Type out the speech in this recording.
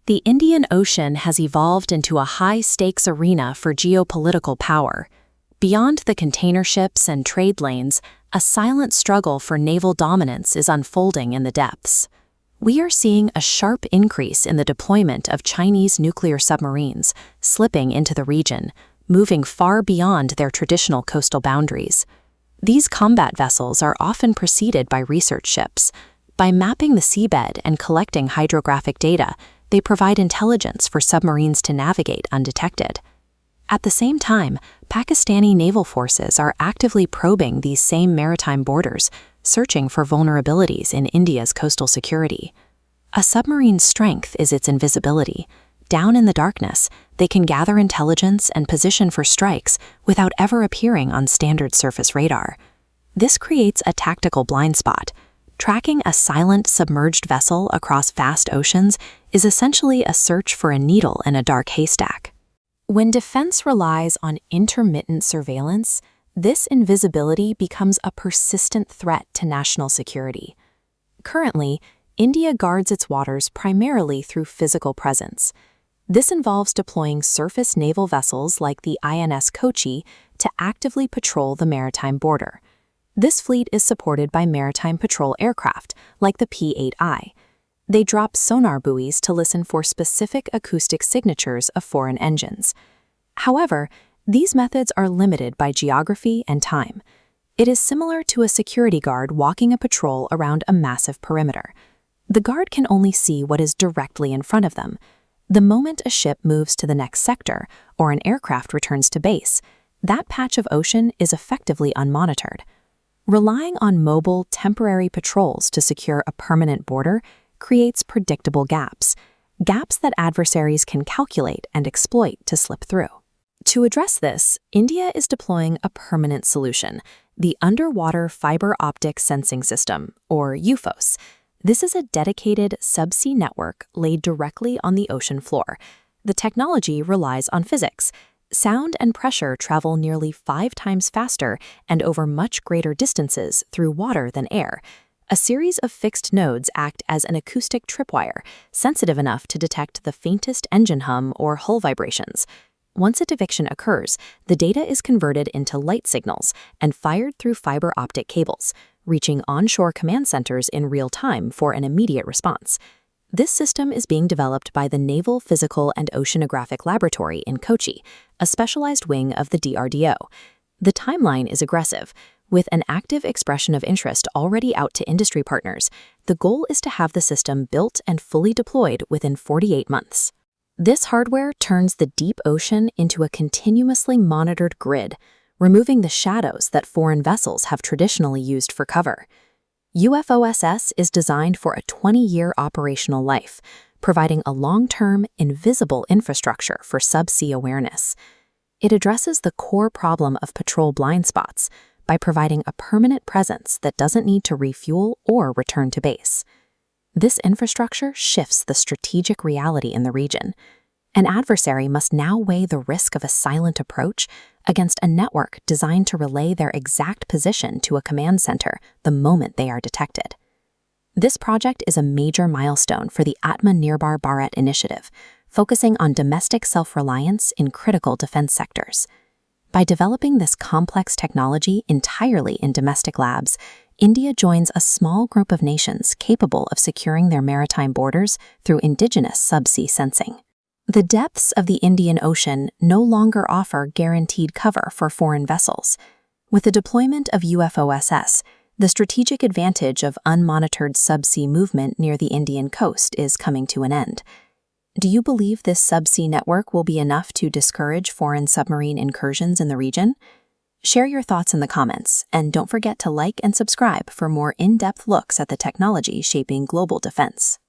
The Indian Ocean has evolved into a high-stakes arena for geopolitical power. Beyond the container ships and trade lanes, a silent struggle for naval dominance is unfolding in the depths. We are seeing a sharp increase in the deployment of Chinese nuclear submarines, slipping into the region, moving far beyond their traditional coastal boundaries. These combat vessels are often preceded by research ships. By mapping the seabed and collecting hydrographic data, they provide intelligence for submarines to navigate undetected. At the same time, Pakistani naval forces are actively probing these same maritime borders, searching for vulnerabilities in India's coastal security. A submarine's strength is its invisibility. Down in the darkness, they can gather intelligence and position for strikes without ever appearing on standard surface radar. This creates a tactical blind spot. Tracking a silent, submerged vessel across vast oceans is essentially a search for a needle in a dark haystack. When defense relies on intermittent surveillance, this invisibility becomes a persistent threat to national security. Currently, India guards its waters primarily through physical presence. This involves deploying surface naval vessels like the INS Kochi to actively patrol the maritime border. This fleet is supported by maritime patrol aircraft, like the P-8I. They drop sonar buoys to listen for specific acoustic signatures of foreign engines. However, these methods are limited by geography and time. It is similar to a security guard walking a patrol around a massive perimeter. The guard can only see what is directly in front of them. The moment a ship moves to the next sector or an aircraft returns to base, that patch of ocean is effectively unmonitored. Relying on mobile, temporary patrols to secure a permanent border creates predictable gaps that adversaries can calculate and exploit to slip through. To address this, India is deploying a permanent solution, the Underwater Fiber-Optic Sensing System, or UFOSS. This is a dedicated subsea network laid directly on the ocean floor. The technology relies on physics. Sound and pressure travel nearly 5 times faster and over much greater distances through water than air. A series of fixed nodes act as an acoustic tripwire, sensitive enough to detect the faintest engine hum or hull vibrations. Once a deviction occurs, the data is converted into light signals and fired through fiber optic cables, reaching onshore command centers in real time for an immediate response. This system is being developed by the Naval Physical and Oceanographic Laboratory in Kochi, a specialized wing of the DRDO. The timeline is aggressive. With an active expression of interest already out to industry partners, the goal is to have the system built and fully deployed within 48 months. This hardware turns the deep ocean into a continuously monitored grid, removing the shadows that foreign vessels have traditionally used for cover. UFOSS is designed for a 20-year operational life, providing a long-term, invisible infrastructure for subsea awareness. It addresses the core problem of patrol blind spots by providing a permanent presence that doesn't need to refuel or return to base. This infrastructure shifts the strategic reality in the region. An adversary must now weigh the risk of a silent approach against a network designed to relay their exact position to a command center the moment they are detected. This project is a major milestone for the Atma-Nirbhar Bharat initiative, focusing on domestic self-reliance in critical defense sectors. By developing this complex technology entirely in domestic labs, India joins a small group of nations capable of securing their maritime borders through indigenous subsea sensing. The depths of the Indian Ocean no longer offer guaranteed cover for foreign vessels. With the deployment of UFOSS, the strategic advantage of unmonitored subsea movement near the Indian coast is coming to an end. Do you believe this subsea network will be enough to discourage foreign submarine incursions in the region? Share your thoughts in the comments, and don't forget to like and subscribe for more in-depth looks at the technology shaping global defense.